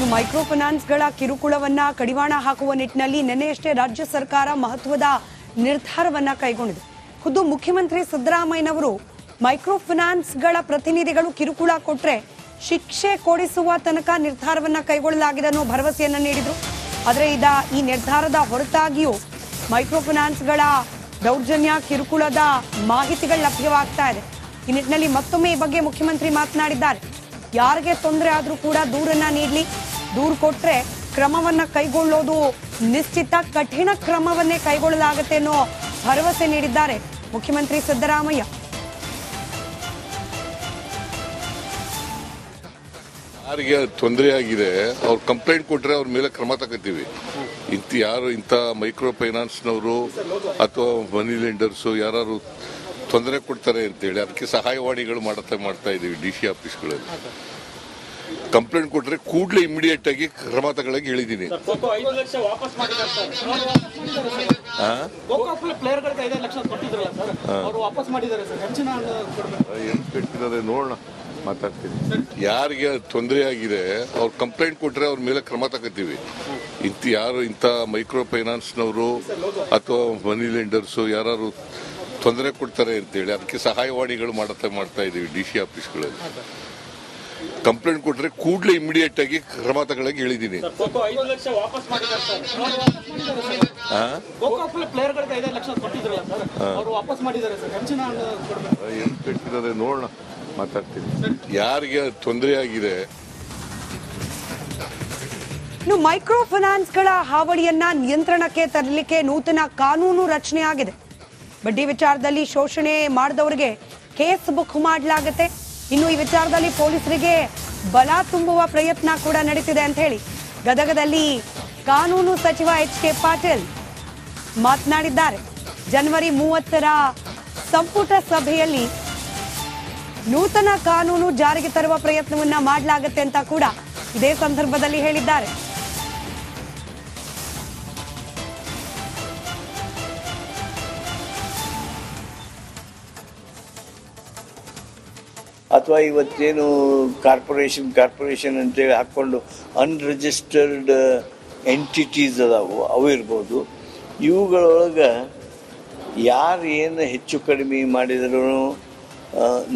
Micro ಫೈನಾನ್ಸ್ಗಳ ಕಿರುಕುಳವನ್ನ ಕಡಿವಾಣ ಹಾಕುವ ನಿಟ್ಟಿನಲ್ಲಿ ನಿನ್ನೆಯಷ್ಟೇ ರಾಜ್ಯ ಸರ್ಕಾರ ಮಹತ್ವದ ನಿರ್ಧಾರವನ್ನ ಕೈಗೊಂಡಿದೆ. ಖುದ್ದು ಮುಖ್ಯಮಂತ್ರಿ ಸಿದ್ದರಾಮಯ್ಯನವರು ಮೈಕ್ರೋ ಫೈನಾನ್ಸ್ಗಳ ಪ್ರತಿನಿಧಿಗಳು ಕಿರುಕುಳ ಕೊಟ್ಟರೆ ಶಿಕ್ಷೆ ಕೊಡಿಸುವ ತನಕ ನಿರ್ಧಾರವನ್ನ ಕೈಗೊಳ್ಳಲಾಗಿದೆ ಅನ್ನೋ ಭರವಸೆಯನ್ನ ನೀಡಿದ್ರು. ಆದರೆ ಈ ನಿರ್ಧಾರದ ಹೊರತಾಗಿಯೂ ಮೈಕ್ರೋ ಫೈನಾನ್ಸ್ಗಳ ದೌರ್ಜನ್ಯ ಕಿರುಕುಳದ ಮಾಹಿತಿಗಳು ಲಭ್ಯವಾಗ್ತಾ ಇದೆ. ಈ ನಿಟ್ಟಿನಲ್ಲಿ ಮತ್ತೊಮ್ಮೆ ಈ ಬಗ್ಗೆ ಮುಖ್ಯಮಂತ್ರಿ ಮಾತನಾಡಿದ್ದಾರೆ. ಯಾರಿಗೆ ತೊಂದರೆ ಆದ್ರೂ ಕೂಡ ದೂರನ್ನ ನೀಡಲಿ, ದೂರು ಕೊಟ್ರೆ ಕ್ರಮವನ್ನ ಕೈಗೊಳ್ಳೋದು ನಿಶ್ಚಿತ, ಕಠಿಣ ಕ್ರಮವನ್ನೇ ಕೈಗೊಳ್ಳಲಾಗುತ್ತೆ ಅನ್ನೋ ಭರವಸೆ ನೀಡಿದ್ದಾರೆ ಮುಖ್ಯಮಂತ್ರಿ ಸಿದ್ದರಾಮಯ್ಯ. ಯಾರಿಗೆ ತೊಂದರೆ ಆಗಿದೆ ಅವ್ರು ಕಂಪ್ಲೇಂಟ್ ಕೊಟ್ರೆ ಅವ್ರ ಮೇಲೆ ಕ್ರಮ ತಗೋತೀವಿ. ಇಂಥ ಮೈಕ್ರೋ ಫೈನಾನ್ಸ್ನವರು ಅಥವಾ ಮನಿ ಲೆಂಡರ್ಸ್ ಯಾರು ತೊಂದರೆ ಕೊಡ್ತಾರೆ ಅಂತೇಳಿ ಅದಕ್ಕೆ ಸಹಾಯವಾಣಿಗಳು ಮಾಡ್ತಾ ಇದೀವಿ ಡಿಸಿ ಆಫೀಸ್ಗಳಲ್ಲಿ. ಕಂಪ್ಲೇಂಟ್ ಕೊಟ್ರೆ ಕೂಡಲೇ ಇಮಿಡಿಯೇಟ್ ಆಗಿ ಕ್ರಮ ತಗೊಳ್ಳಕ್ಕೆ ಹೇಳಿದೀನಿ. ನೋಡೋಣ, ಮಾತಾಡ್ತೀನಿ. ಯಾರಿಗೆ ತೊಂದರೆ ಆಗಿದೆ ಅವ್ರು ಕಂಪ್ಲೇಂಟ್ ಕೊಟ್ರೆ ಅವ್ರ ಮೇಲೆ ಕ್ರಮ ತಗೋತೀವಿ. ಇಂಥ ಮೈಕ್ರೋ ಫೈನಾನ್ಸ್ನವರು ಅಥವಾ ಮನಿ ಲೆಂಡರ್ಸ್ ಯಾರು ತೊಂದರೆ ಕೊಡ್ತಾರೆ ಅಂತೇಳಿ ಅದಕ್ಕೆ ಸಹಾಯವಾಣಿಗಳು ಮಾಡ್ತಾ ಇದೀವಿ ಡಿಸಿ ಆಫೀಸ್ಗಳಲ್ಲಿ. ಕಂಪ್ಲೇಂಟ್ ಕೊಟ್ರೆ ಕೂಡಲೇ ಇಮಿಡಿಯೇಟ್ ಆಗಿ ಕ್ರಮ ತಗೊಳ್ಳಕ್ಕೆ ಹೇಳಿದೀನಿ. ನೋಡೋಣ, ಮಾತಾಡ್ತೀನಿ. ಯಾರಿಗೆ ತೊಂದರೆ ಆಗಿದೆ. ಮೈಕ್ರೋ ಫೈನಾನ್ಸ್ಗಳ ಹಾವಳಿಯನ್ನ ನಿಯಂತ್ರಣಕ್ಕೆ ತರಲಿಕ್ಕೆ ನೂತನ ಕಾನೂನು ರಚನೆ ಆಗಿದೆ. ಬಡ್ಡಿ ವಿಚಾರದಲ್ಲಿ ಶೋಷಣೆ ಮಾಡಿದವರಿಗೆ ಕೇಸ್ ಬುಕ್ ಮಾಡಲಾಗುತ್ತೆ. ಇನ್ನು ಈ ವಿಚಾರದಲ್ಲಿ ಪೊಲೀಸರಿಗೆ ಬಲ ತುಂಬುವ ಪ್ರಯತ್ನ ಕೂಡ ನಡೀತಿದೆ ಅಂತ ಹೇಳಿ ಗದಗದಲ್ಲಿ ಕಾನೂನು ಸಚಿವ ಎಚ್.ಕೆ. ಪಾಟೀಲ್ ಮಾತನಾಡಿದ್ದಾರೆ. ಜನವರಿ 30ರ ಸಂಪುಟ ಸಭೆಯಲ್ಲಿ ನೂತನ ಕಾನೂನು ಜಾರಿಗೆ ತರುವ ಪ್ರಯತ್ನವನ್ನ ಮಾಡಲಾಗುತ್ತೆ ಅಂತ ಕೂಡ ಇದೇ ಸಂದರ್ಭದಲ್ಲಿ ಹೇಳಿದ್ದಾರೆ. ಅಥವಾ ಇವತ್ತೇನು ಕಾರ್ಪೊರೇಷನ್ ಅಂತೇಳಿ ಹಾಕ್ಕೊಂಡು ಅನ್ರಿಜಿಸ್ಟರ್ಡ್ ಎಂಟಿಟೀಸ್ ಅದಾವು, ಅವು ಇರ್ಬೋದು. ಇವುಗಳೊಳಗೆ ಯಾರು ಏನು ಹೆಚ್ಚು ಕಡಿಮೆ ಮಾಡಿದರೂ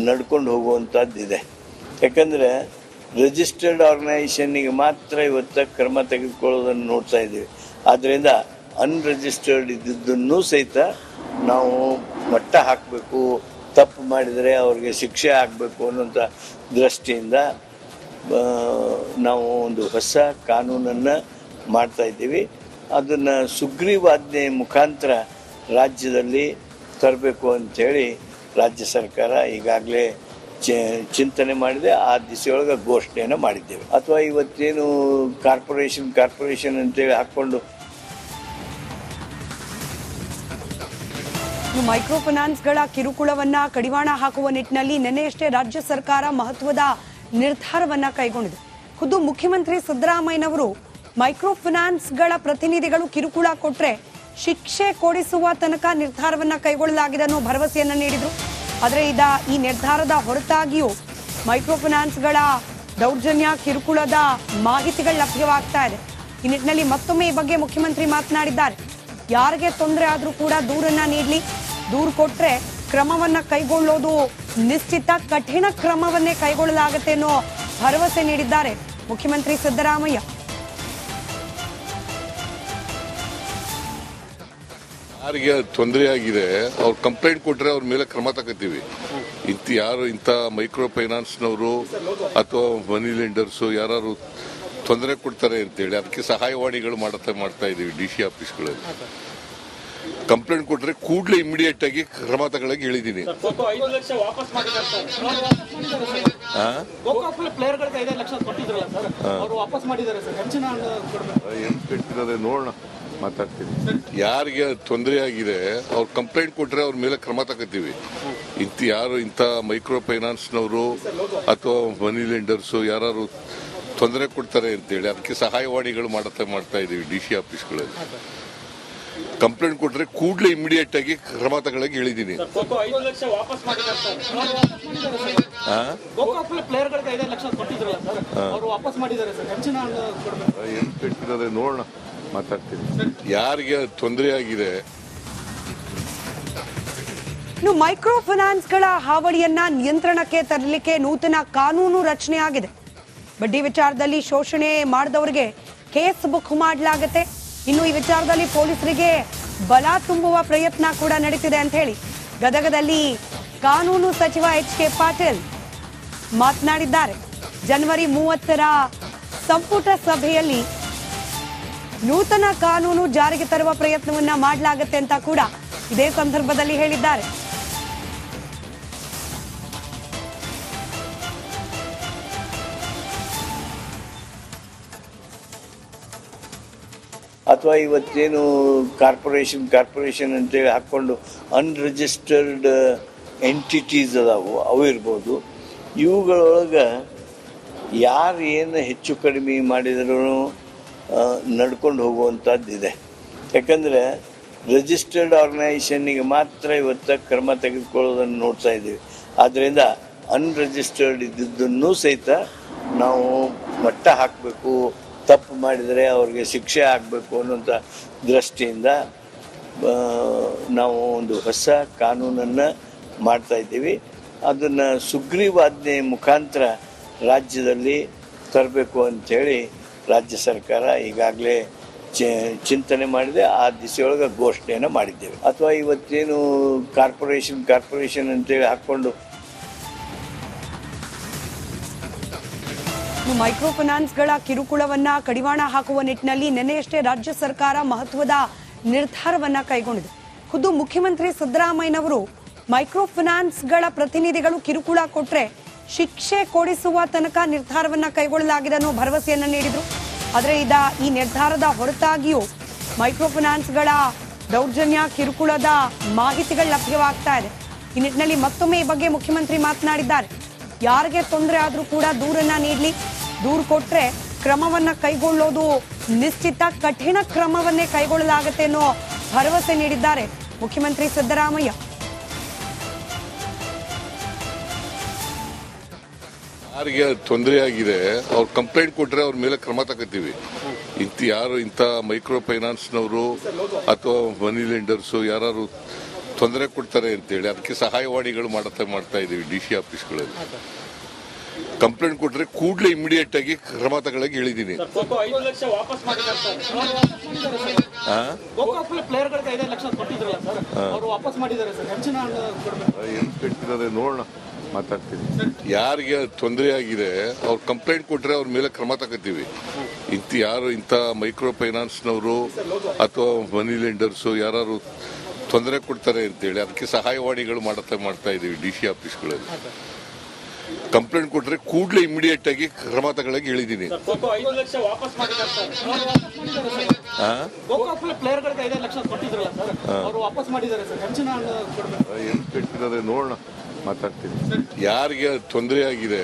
ನಡ್ಕೊಂಡು ಹೋಗುವಂಥದ್ದಿದೆ. ಯಾಕಂದರೆ ರಿಜಿಸ್ಟರ್ಡ್ ಆರ್ಗನೈಸೇಷನ್ನಿಗೆ ಮಾತ್ರ ಇವತ್ತು ಕ್ರಮ ತೆಗೆದುಕೊಳ್ಳೋದನ್ನು ನೋಡ್ತಾ ಇದ್ದೀವಿ. ಆದ್ದರಿಂದ ಅನ್ರಿಜಿಸ್ಟರ್ಡ್ ಇದ್ದದ್ದನ್ನು ಸಹಿತ ನಾವು ಮಟ್ಟ ಹಾಕಬೇಕು, ತಪ್ಪು ಮಾಡಿದರೆ ಅವ್ರಿಗೆ ಶಿಕ್ಷೆ ಆಗಬೇಕು ಅನ್ನೋಂಥ ದೃಷ್ಟಿಯಿಂದ ನಾವು ಒಂದು ಹೊಸ ಕಾನೂನನ್ನು ಮಾಡ್ತಾ ಇದ್ದೀವಿ. ಅದನ್ನು ಸುಗ್ರೀವಾಜ್ಞೆ ಮುಖಾಂತರ ರಾಜ್ಯದಲ್ಲಿ ತರಬೇಕು ಅಂಥೇಳಿ ರಾಜ್ಯ ಸರ್ಕಾರ ಈಗಾಗಲೇ ಚಿಂತನೆ ಮಾಡಿದೆ. ಆ ದಿಸೆಯೊಳಗೆ ಘೋಷಣೆಯನ್ನು ಮಾಡಿದ್ದೇವೆ. ಅಥವಾ ಇವತ್ತೇನು ಕಾರ್ಪೊರೇಷನ್ ಅಂತೇಳಿ ಹಾಕ್ಕೊಂಡು ಮೈಕ್ರೋ ಫೈನಾನ್ಸ್ಗಳ ಕಿರುಕುಳವನ್ನ ಕಡಿವಾಣ ಹಾಕುವ ನಿಟ್ಟಿನಲ್ಲಿ ನಿನ್ನೆಯಷ್ಟೇ ರಾಜ್ಯ ಸರ್ಕಾರ ಮಹತ್ವದ ನಿರ್ಧಾರವನ್ನ ಕೈಗೊಂಡಿದೆ. ಖುದ್ದು ಮುಖ್ಯಮಂತ್ರಿ ಸಿದ್ದರಾಮಯ್ಯನವರು ಮೈಕ್ರೋ ಫೈನಾನ್ಸ್ಗಳ ಪ್ರತಿನಿಧಿಗಳು ಕಿರುಕುಳ ಕೊಟ್ರೆ ಶಿಕ್ಷೆ ಕೊಡಿಸುವ ತನಕ ನಿರ್ಧಾರವನ್ನ ಕೈಗೊಳ್ಳಲಾಗಿದೆ ಅನ್ನೋ ಭರವಸೆಯನ್ನ ನೀಡಿದ್ರು. ಆದರೆ ಈ ನಿರ್ಧಾರದ ಹೊರತಾಗಿಯೂ ಮೈಕ್ರೋ ಫೈನಾನ್ಸ್ಗಳ ದೌರ್ಜನ್ಯ ಕಿರುಕುಳದ ಮಾಹಿತಿಗಳು ಲಭ್ಯವಾಗ್ತಾ ಇದೆ. ಈ ನಿಟ್ಟಿನಲ್ಲಿ ಮತ್ತೊಮ್ಮೆ ಈ ಬಗ್ಗೆ ಮುಖ್ಯಮಂತ್ರಿ ಮಾತನಾಡಿದ್ದಾರೆ. ಯಾರಿಗೆ ತೊಂದರೆ ಆದ್ರೂ ಕೂಡ ದೂರನ್ನ ನೀಡಲಿ, ದೂರು ಕೊಟ್ರೆ ಕ್ರಮವನ್ನ ಕೈಗೊಳ್ಳೋದು ನಿಶ್ಚಿತ, ಕಠಿಣ ಕ್ರಮವನ್ನೇ ಕೈಗೊಳ್ಳಲಾಗುತ್ತೆ ಅನ್ನೋ ಭರವಸೆ ನೀಡಿದ್ದಾರೆ ಮುಖ್ಯಮಂತ್ರಿ ಸಿದ್ದರಾಮಯ್ಯ. ಯಾರಿಗೆ ತೊಂದರೆ ಆಗಿದೆ ಅವ್ರು ಕಂಪ್ಲೇಂಟ್ ಕೊಟ್ರೆ ಅವ್ರ ಮೇಲೆ ಕ್ರಮ ತಗೋತೀವಿ. ಇಂಥ ಮೈಕ್ರೋ ಫೈನಾನ್ಸ್ನವರು ಅಥವಾ ಮನಿ ಲೆಂಡರ್ಸ್ ಯಾರು ತೊಂದರೆ ಕೊಡ್ತಾರೆ ಅಂತೇಳಿ ಅದಕ್ಕೆ ಸಹಾಯವಾಣಿಗಳು ಮಾಡ್ತಾ ಇದೀವಿ ಡಿಸಿ ಆಫೀಸ್ಗಳಲ್ಲಿ. ಕಂಪ್ಲೇಂಟ್ ಕೊಟ್ರೆ ಕೂಡಲೇ ಇಮಿಡಿಯೇಟ್ ಆಗಿ ಕ್ರಮ ತಗೊಳ್ಳಕ್ಕೆ ಹೇಳಿದೀನಿ. ನೋಡೋಣ, ಮಾತಾಡ್ತೀನಿ. ಯಾರಿಗೆ ತೊಂದರೆ ಆಗಿದೆ ಅವ್ರು ಕಂಪ್ಲೇಂಟ್ ಕೊಟ್ರೆ ಅವ್ರ ಮೇಲೆ ಕ್ರಮ ತಗೋತೀವಿ. ಇಂಥ ಮೈಕ್ರೋ ಫೈನಾನ್ಸ್ನವರು ಅಥವಾ ಮನಿ ಲೆಂಡರ್ಸ್ ಯಾರು ತೊಂದರೆ ಕೊಡ್ತಾರೆ ಅಂತೇಳಿ ಅದಕ್ಕೆ ಸಹಾಯವಾಣಿಗಳು ಮಾಡ್ತಾ ಇದೀವಿ ಡಿಸಿ ಆಫೀಸ್ಗಳಲ್ಲಿ. ಕಂಪ್ಲೇಂಟ್ ಕೊಟ್ರೆ ಕೂಡಲೇ ಇಮಿಡಿಯೇಟ್ ಆಗಿ ಕ್ರಮ ತಗೊಳ್ಳೋಕೆ ಹೇಳಿದ್ದೀನಿ. ಖೋಖೋ 5 ಲಕ್ಷ ವಾಪಸ್ ಮಾಡಿದ್ದಾರೆ ಸರ್. ಖೋಖೋ ಪ್ಲೇಯರ್ಗಳಿಗೆ 5 ಲಕ್ಷ ಕೊಟ್ಟಿದ್ರಲ್ಲ ಸರ್, ಅವರು ವಾಪಸ್ ಮಾಡಿದ್ದಾರೆ ಸರ್. ಹೆಚ್ಚಿನ ಕೊಡಬೇಕು. ಏನು ಕೆಟ್ಟಿದ್ದಾರೆ ನೋಡೋಣ, ಮಾತಾಡ್ತೀನಿ. ಯಾರಿಗೆ ತೊಂದರೆ ಆಗಿದೆ, ಇನ್ನು ಮೈಕ್ರೋ ಫೈನಾನ್ಸ್ಗಳ ಹಾವಳಿಯನ್ನ ನಿಯಂತ್ರಣಕ್ಕೆ ತರಲಿಕ್ಕೆ ನೂತನ ಕಾನೂನು ರಚನೆ ಆಗಿದೆ. ಬಡ್ಡಿ ವಿಚಾರದಲ್ಲಿ ಶೋಷಣೆ ಮಾಡಿದವರಿಗೆ ಕೇಸ್ ಬುಕ್ ಮಾಡಲಾಗುತ್ತೆ. ಇನ್ನು ಈ ವಿಚಾರದಲ್ಲಿ ಪೊಲೀಸರಿಗೆ ಬಲ ತುಂಬುವ ಪ್ರಯತ್ನ ಕೂಡ ನಡೀತಿದೆ ಅಂತ ಹೇಳಿ ಗದಗದಲ್ಲಿ ಕಾನೂನು ಸಚಿವ ಎಚ್.ಕೆ. ಪಾಟೀಲ್ ಮಾತನಾಡಿದ್ದಾರೆ. ಜನವರಿ 30ರ ಸಂಪುಟ ಸಭೆಯಲ್ಲಿ ನೂತನ ಕಾನೂನು ಜಾರಿಗೆ ತರುವ ಪ್ರಯತ್ನವನ್ನ ಮಾಡಲಾಗುತ್ತೆ ಅಂತ ಕೂಡ ಇದೇ ಸಂದರ್ಭದಲ್ಲಿ ಹೇಳಿದ್ದಾರೆ. ಅಥವಾ ಇವತ್ತೇನು ಕಾರ್ಪೊರೇಷನ್ ಅಂತೇಳಿ ಹಾಕ್ಕೊಂಡು ಅನ್ರಿಜಿಸ್ಟರ್ಡ್ ಎಂಟಿಟೀಸ್ ಅದಾವು, ಅವು ಇರ್ಬೋದು. ಇವುಗಳೊಳಗೆ ಯಾರು ಏನು ಹೆಚ್ಚು ಕಡಿಮೆ ಮಾಡಿದರೂ ನಡ್ಕೊಂಡು ಹೋಗುವಂಥದ್ದಿದೆ. ಯಾಕಂದರೆ ರಿಜಿಸ್ಟರ್ಡ್ ಆರ್ಗನೈಸೇಷನ್ನಿಗೆ ಮಾತ್ರ ಇವತ್ತು ಕ್ರಮ ತೆಗೆದುಕೊಳ್ಳೋದನ್ನು ನೋಡ್ತಾ ಇದ್ದೀವಿ. ಆದ್ದರಿಂದ ಅನ್ರಿಜಿಸ್ಟರ್ಡ್ ಇದ್ದಿದ್ದನ್ನು ಸಹಿತ ನಾವು ಮಟ್ಟ ಹಾಕಬೇಕು, ತಪ್ಪು ಮಾಡಿದರೆ ಅವ್ರಿಗೆ ಶಿಕ್ಷೆ ಆಗಬೇಕು ಅನ್ನೋಂಥ ದೃಷ್ಟಿಯಿಂದ ನಾವು ಒಂದು ಹೊಸ ಕಾನೂನನ್ನು ಮಾಡ್ತಾ ಇದ್ದೀವಿ. ಅದನ್ನು ಸುಗ್ರೀವಾಜ್ಞೆ ಮುಖಾಂತರ ರಾಜ್ಯದಲ್ಲಿ ತರಬೇಕು ಅಂಥೇಳಿ ರಾಜ್ಯ ಸರ್ಕಾರ ಈಗಾಗಲೇ ಚಿಂತನೆ ಮಾಡಿದೆ. ಆ ದಿಸೆಯೊಳಗೆ ಘೋಷಣೆಯನ್ನು ಮಾಡಿದ್ದೇವೆ. ಅಥವಾ ಇವತ್ತೇನು ಕಾರ್ಪೊರೇಷನ್ ಅಂತೇಳಿ ಹಾಕ್ಕೊಂಡು ಮೈಕ್ರೋ ಫೈನಾನ್ಸ್ಗಳ ಕಿರುಕುಳವನ್ನ ಕಡಿವಾಣ ಹಾಕುವ ನಿಟ್ಟಿನಲ್ಲಿ ನಿನ್ನೆಯಷ್ಟೇ ರಾಜ್ಯ ಸರ್ಕಾರ ಮಹತ್ವದ ನಿರ್ಧಾರವನ್ನ ಕೈಗೊಂಡಿದೆ. ಖುದ್ದು ಮುಖ್ಯಮಂತ್ರಿ ಸಿದ್ದರಾಮಯ್ಯನವರು ಮೈಕ್ರೋ ಫೈನಾನ್ಸ್ಗಳ ಪ್ರತಿನಿಧಿಗಳು ಕಿರುಕುಳ ಕೊಟ್ರೆ ಶಿಕ್ಷೆ ಕೊಡಿಸುವ ತನಕ ನಿರ್ಧಾರವನ್ನ ಕೈಗೊಳ್ಳಲಾಗಿದೆ ಅನ್ನೋ ಭರವಸೆಯನ್ನ ನೀಡಿದ್ರು. ಆದರೆ ಈ ನಿರ್ಧಾರದ ಹೊರತಾಗಿಯೂ ಮೈಕ್ರೋ ಫೈನಾನ್ಸ್ಗಳ ದೌರ್ಜನ್ಯ ಕಿರುಕುಳದ ಮಾಹಿತಿಗಳು ಲಭ್ಯವಾಗ್ತಾ ಇದೆ. ಈ ನಿಟ್ಟಿನಲ್ಲಿ ಮತ್ತೊಮ್ಮೆ ಈ ಬಗ್ಗೆ ಮುಖ್ಯಮಂತ್ರಿ ಮಾತನಾಡಿದ್ದಾರೆ. ಯಾರಿಗೆ ತೊಂದರೆ ಆದರೂ ಕೂಡ ದೂರನ್ನ ನೀಡಲಿ, ದೂರು ಕೊಟ್ರೆ ಕ್ರಮವನ್ನ ಕೈಗೊಳ್ಳೋದು ನಿಶ್ಚಿತ, ಕಠಿಣ ಕ್ರಮವನ್ನೇ ಕೈಗೊಳ್ಳಲಾಗುತ್ತೆ ಅನ್ನೋ ಭರವಸೆ ನೀಡಿದ್ದಾರೆ ಮುಖ್ಯಮಂತ್ರಿ ಸಿದ್ದರಾಮಯ್ಯ. ಯಾರಿಗೆ ತೊಂದರೆ ಆಗಿದೆ ಅವ್ರು ಕಂಪ್ಲೇಂಟ್ ಕೊಟ್ರೆ ಅವ್ರ ಮೇಲೆ ಕ್ರಮ ತಗೋತೀವಿ. ಇಂಥ ಮೈಕ್ರೋ ಫೈನಾನ್ಸ್ನವರು ಅಥವಾ ಮನಿ ಲೆಂಡರ್ಸು ಯಾರು ತೊಂದರೆ ಕೊಡ್ತಾರೆ ಅಂತೇಳಿ ಅದಕ್ಕೆ ಸಹಾಯವಾಣಿಗಳು ಮಾಡ್ತಾ ಇದ್ದೀವಿ ಡಿ.ಸಿ. ಆಫೀಸ್ಗಳಲ್ಲಿ. ಕಂಪ್ಲೇಂಟ್ ಕೊಟ್ರೆ ಕೂಡಲೇ ಇಮಿಡಿಯೇಟ್ ಆಗಿ ಕ್ರಮ ತಗೊಳ್ಳೋಕೆ ಹೇಳಿದ್ದೀನಿ. ಖೋಖೋ 5 ಲಕ್ಷ ವಾಪಸ್ ಮಾಡಿದ್ದಾರೆ ಸರ್. ಖೋಖೋ ಪ್ಲೇಯರ್ಗಳಿಗೆ 5 ಲಕ್ಷ ಕೊಟ್ಟಿದ್ರಲ್ಲ ಸರ್, ಅವರು ವಾಪಸ್ ಮಾಡಿದ್ದಾರೆ ಸರ್. ಹೆಚ್ಚಿನ ಕೊಡಬೇಕು. ಏನು ಕೆಟ್ಟಿದ್ದಾರೆ ನೋಡೋಣ, ಮಾತಾಡ್ತೀನಿ. ಯಾರಿಗೆ ತೊಂದರೆ ಆಗಿದೆ ಅವ್ರು ಕಂಪ್ಲೇಂಟ್ ಕೊಟ್ರೆ ಅವ್ರ ಮೇಲೆ ಕ್ರಮ ತಗೋತೀವಿ. ಇಂಥ ಮೈಕ್ರೋ ಫೈನಾನ್ಸ್ನವರು ಅಥವಾ ಮನಿ ಲೆಂಡರ್ಸು ಯಾರು ತೊಂದರೆ ಕೊಡ್ತಾರೆ ಅಂತೇಳಿ ಅದಕ್ಕೆ ಸಹಾಯವಾಣಿಗಳು ಮಾಡ್ತಾ ಇದ್ದೀವಿ ಡಿ.ಸಿ. ಆಫೀಸ್ಗಳಲ್ಲಿ. ಕಂಪ್ಲೇಂಟ್ ಕೊಟ್ರೆ ಕೂಡಲೇ ಇಮಿಡಿಯೇಟ್ ಆಗಿ ಕ್ರಮ ತಗೊಳ್ಳೋಕೆ ಹೇಳಿದ್ದೀನಿ. ಖೋಖೋ 5 ಲಕ್ಷ ವಾಪಸ್ ಮಾಡಿದ್ದಾರೆ ಸರ್. ಖೋಖೋ ಪ್ಲೇಯರ್ಗಳಿಗೆ 5 ಲಕ್ಷ ಕೊಟ್ಟಿದ್ರಲ್ಲ ಸರ್, ಅವರು ವಾಪಸ್ ಮಾಡಿದ್ದಾರೆ ಸರ್. ಹೆಚ್ಚಿನ ಕೊಡಬೇಕು. ಏನು ಕೆಟ್ಟಿದ್ದಾರೆ ನೋಡೋಣ, ಮಾತಾಡ್ತೀನಿ. ಯಾರಿಗೆ ತೊಂದರೆ ಆಗಿದೆ